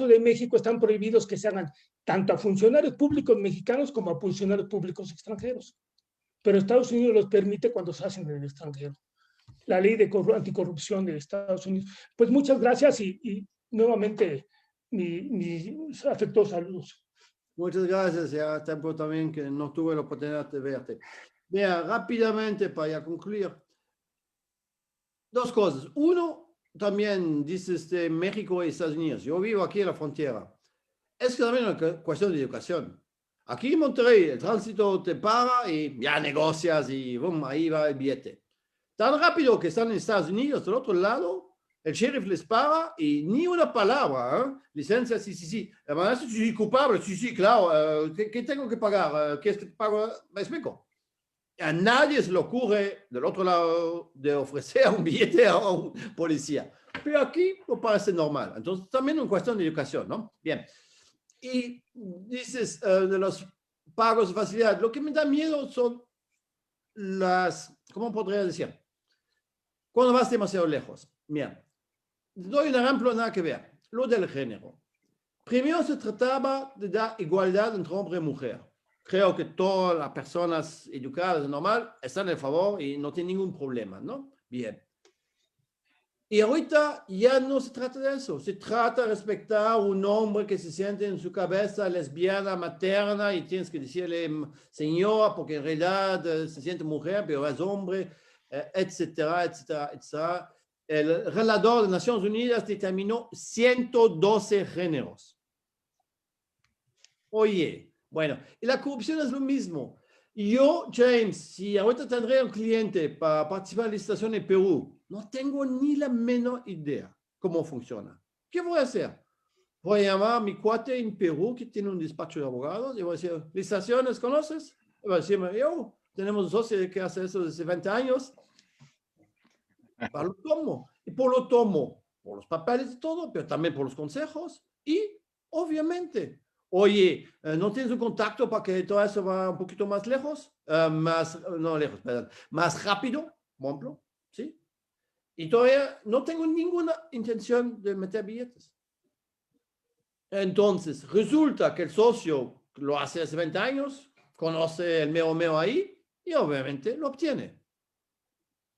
de México están prohibidos que se hagan tanto a funcionarios públicos mexicanos como a funcionarios públicos extranjeros. Pero Estados Unidos los permite cuando se hacen en el extranjero. La ley de anticorrupción de Estados Unidos. Pues muchas gracias y nuevamente mis afectuosos saludos. Muchas gracias, ya tiempo también que no tuve la oportunidad de verte. Mira, rápidamente para ya concluir. Dos cosas. Uno, también dices de México y Estados Unidos. Yo vivo aquí en la frontera. Es también una cuestión de educación. Aquí en Monterrey el tránsito te para y ya negocias y boom, ahí va el billete. Tan rápido que están en Estados Unidos, del otro lado, el sheriff les para y ni una palabra, ¿eh? Licencia, sí. Sí, culpable, sí, claro. ¿Qué tengo que pagar? ¿Qué es que pago? ¿Me explico? A nadie se le ocurre del otro lado de ofrecer un billete a un policía. Pero aquí no parece normal. Entonces, también una cuestión de educación, ¿no? Bien. Y dices de los pagos de facilidad. Lo que me da miedo son ¿cómo podría decir? Cuando vas demasiado lejos. Mira, doy un ejemplo nada que ver. Lo del género. Primero se trataba de dar igualdad entre hombre y mujer. Creo que todas las personas educadas, normal, están a favor y no tienen ningún problema, ¿no? Bien. Y ahorita ya no se trata de eso. Se trata de respetar a un hombre que se siente en su cabeza lesbiana, materna, y tienes que decirle señora, porque en realidad se siente mujer, pero es hombre, etcétera, etcétera, etcétera. El relator de Naciones Unidas determinó 112 géneros. Oye, bueno, y la corrupción es lo mismo. Yo, James, si ahorita tendré un cliente para participar en la licitación en Perú, no tengo ni la menor idea cómo funciona. ¿Qué voy a hacer? Voy a llamar a mi cuate en Perú que tiene un despacho de abogados y voy a decir, ¿licitaciones conoces? Y va a decirme, yo, tenemos un socio que hace eso desde 20 años. Lo tomo. Y lo tomo por los papeles y todo, pero también por los consejos. Y, obviamente, oye, ¿no tienes un contacto para que todo eso va un poquito más lejos? Más rápido, por ejemplo, ¿sí? Y todavía no tengo ninguna intención de meter billetes. Entonces, resulta que el socio lo hace hace 20 años, conoce el mero ahí y obviamente lo obtiene.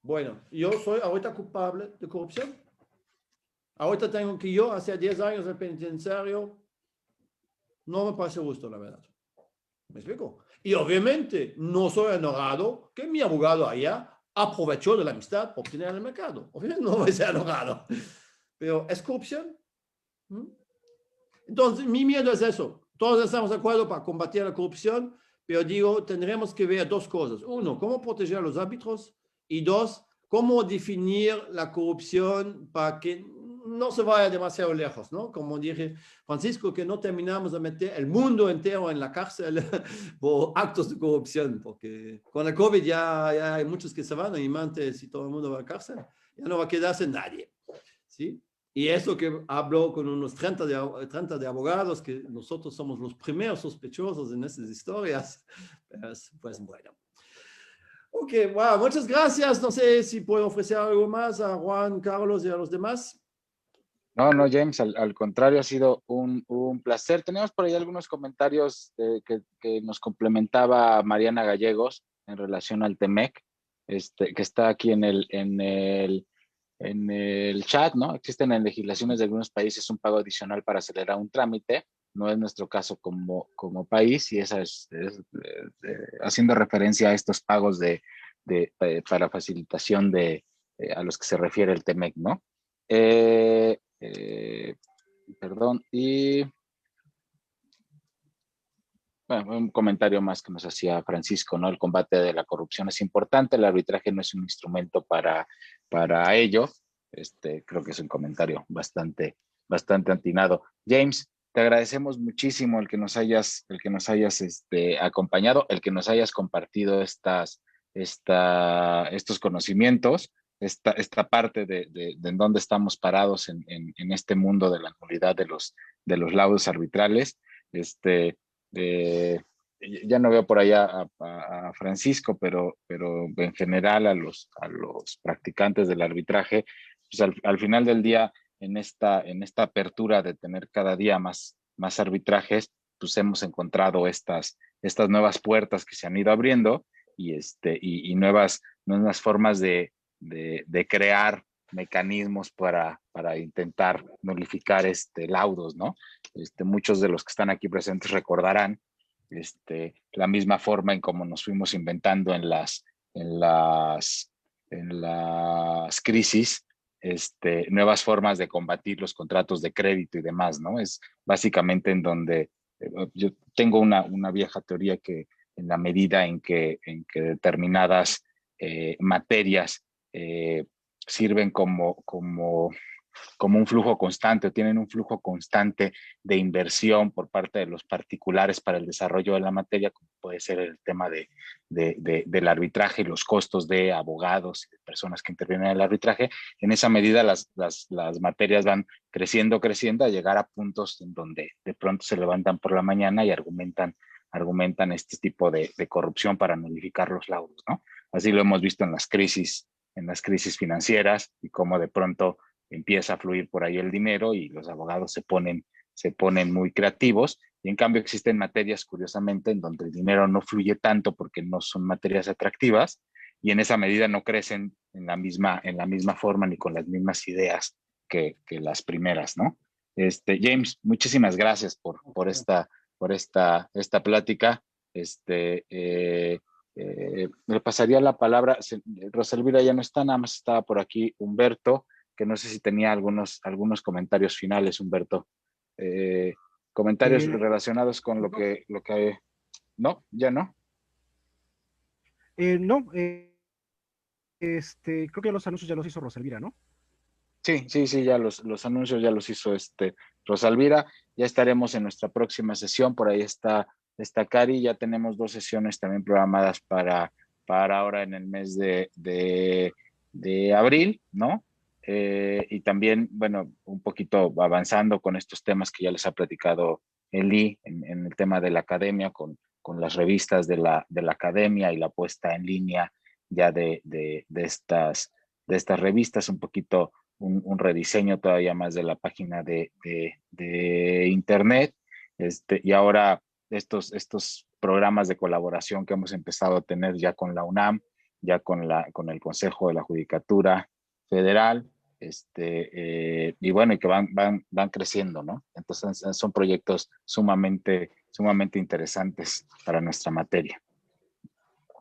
Bueno, yo soy ahorita culpable de corrupción. Ahorita tengo que yo hace 10 años en el penitenciario. No me parece justo, la verdad. ¿Me explico? Y obviamente no soy enojado que mi abogado allá aprovechó de la amistad para obtener el mercado. Obviamente no voy a ser enojado. Pero ¿es corrupción? Entonces, mi miedo es eso. Todos estamos de acuerdo para combatir la corrupción, pero digo, tendremos que ver dos cosas. Uno, cómo proteger a los árbitros y dos, cómo definir la corrupción para que no se vaya demasiado lejos, ¿no? Como dije, Francisco, que no terminamos de meter el mundo entero en la cárcel por actos de corrupción, porque con el COVID ya hay muchos que se van, y antes si todo el mundo va a la cárcel, ya no va a quedarse nadie, ¿sí? Y eso que hablo con unos 30 de abogados, que nosotros somos los primeros sospechosos en estas historias, pues bueno. Ok, wow, muchas gracias. No sé si puedo ofrecer algo más a Juan, Carlos y a los demás. No, no, James, al contrario, ha sido un placer. Teníamos por ahí algunos comentarios que nos complementaba Mariana Gallegos en relación al TEMEC, que está aquí en el chat, ¿no? Existen en legislaciones de algunos países un pago adicional para acelerar un trámite. No es nuestro caso como país, y esa es haciendo referencia a estos pagos para facilitación a los que se refiere el TEMEC, ¿no? Perdón, y bueno, un comentario más que nos hacía Francisco, ¿no? El combate de la corrupción es importante, el arbitraje no es un instrumento para ello. Creo que es un comentario bastante atinado. James, te agradecemos muchísimo el que nos hayas acompañado, el que nos hayas compartido estos conocimientos, esta parte de en dónde estamos parados en este mundo de la nulidad de los laudos arbitrales. Ya no veo por allá a Francisco, pero en general a los practicantes del arbitraje, pues al final del día, en esta apertura de tener cada día más arbitrajes, pues hemos encontrado estas nuevas puertas que se han ido abriendo, y nuevas formas de crear mecanismos para intentar nulificar laudos, ¿no? Muchos de los que están aquí presentes recordarán la misma forma en cómo nos fuimos inventando en las crisis, nuevas formas de combatir los contratos de crédito y demás, ¿no? Es básicamente en donde yo tengo una vieja teoría que en la medida en que determinadas materias sirven como un flujo constante, o tienen un flujo constante de inversión por parte de los particulares para el desarrollo de la materia, como puede ser el tema del arbitraje y los costos de abogados y de personas que intervienen en el arbitraje. En esa medida las materias van creciendo a llegar a puntos en donde de pronto se levantan por la mañana y argumentan este tipo de corrupción para nulificar los laudos, ¿no? Así lo hemos visto en las crisis financieras, y cómo de pronto empieza a fluir por ahí el dinero y los abogados se ponen muy creativos, y en cambio existen materias, curiosamente, en donde el dinero no fluye tanto porque no son materias atractivas, y en esa medida no crecen en la misma forma ni con las mismas ideas que las primeras, ¿no? James, muchísimas gracias por esta plática. Le pasaría la palabra. Rosalvira ya no está, nada más estaba por aquí Humberto, que no sé si tenía algunos comentarios finales, Humberto. Comentarios relacionados con lo que no, ya no. No, creo que los anuncios ya los hizo Rosalvira, ¿no? Sí, ya los anuncios ya los hizo Rosalvira. Ya estaremos en nuestra próxima sesión. Por ahí está Cari. Ya tenemos 2 sesiones también programadas para ahora en el mes de abril, ¿no? Y también, bueno, un poquito avanzando con estos temas que ya les ha platicado Eli en el tema de la academia, con las revistas de la academia y la puesta en línea ya de estas revistas, un poquito un rediseño todavía más de la página de internet, y ahora estos programas de colaboración que hemos empezado a tener ya con la UNAM, ya con el Consejo de la Judicatura Federal, y bueno, y que van creciendo, ¿no? Entonces son proyectos sumamente interesantes para nuestra materia.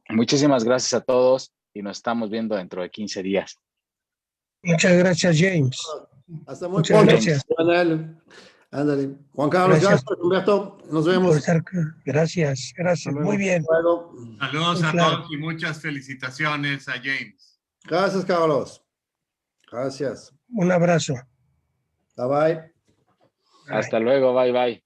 Muchísimas gracias a todos, y nos estamos viendo dentro de 15 días. Muchas gracias, James. Hasta muy Muchas pronto. gracias. Ándale. Juan Carlos, Gracias. gracias, Humberto. Nos Por vemos. estar gracias, gracias. luego. Muy bien. Luego. Saludos Muy a claro. todos y muchas felicitaciones a James. Gracias, Carlos. Gracias. Un abrazo. Bye bye. Hasta luego, bye bye.